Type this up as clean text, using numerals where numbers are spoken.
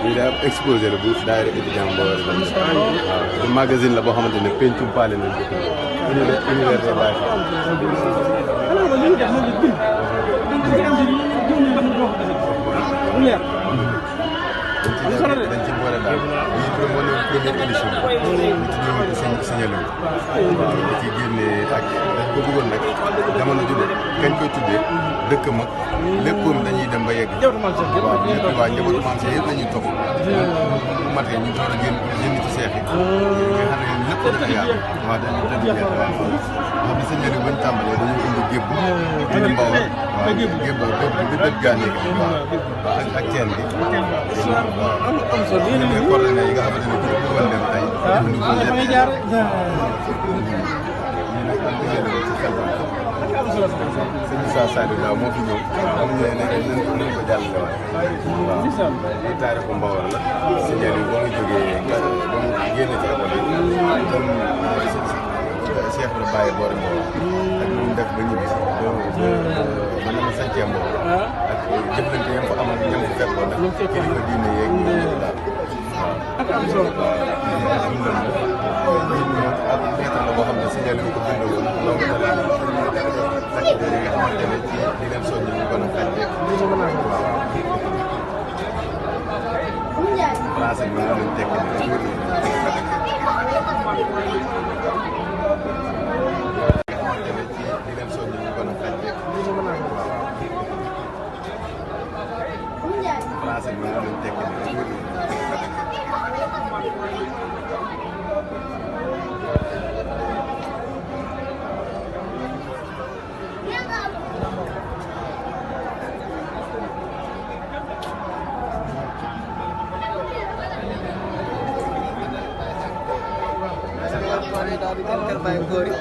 lii day ab exposé la bu daayira étudiant boo war a dem waaw du magazine la boo xamante ne pencum paale nañ ko université Baye dañ ci boole daal lii moo nekk première édition bi ñu ci signalé waaw da ciy génne ak dañ ko bëggoon nag jamono ju ne kañ koy tuddee dëkk mag léppam dañuy dem ba yegg waaw ñëpp waa njabootu maam Cheikh yëpp la ñuy topp bu matee ñu door a génn ci seex yi nga xam ne lépp dafa yaatu waaw dañuy yeex waaw xam ne sëñ Aliou bañ tàmbalee dañuy indi gébb indi mbawal waaw gébb bi bët gaanee waaw ak ceen bi am solo yi nga coordonné yi nga xamante ne pour bëggoon dem tey ñu ko yëpp sëñ Moussa Saliou Ndaw moo fi ñëw am ñu ne nañ ko jàllale waat waaw ñu taarixu Mbawar la sëñ Aliou ba mu jógee ba mu génn ci école bi comme Cheikh la bàyyi boori Mbawar ak ñu def ba ñibbi ba na ma sancee Mbawar ak jëflante yam fa amal ñam fa fekkoon nag kilifa diine yeeg ñu daal ak am solo ak lettre la boo xam ne sëñ Aliou ko bindaloon donc yi nga xamante ne ci di leen soññi ñu gën a xàjjee français bi nga leen tekki ne rek xamante ne ci di leen soññi ñu gën a xàjjee français bi nga leen tekki ne rek Dari kan baik gori.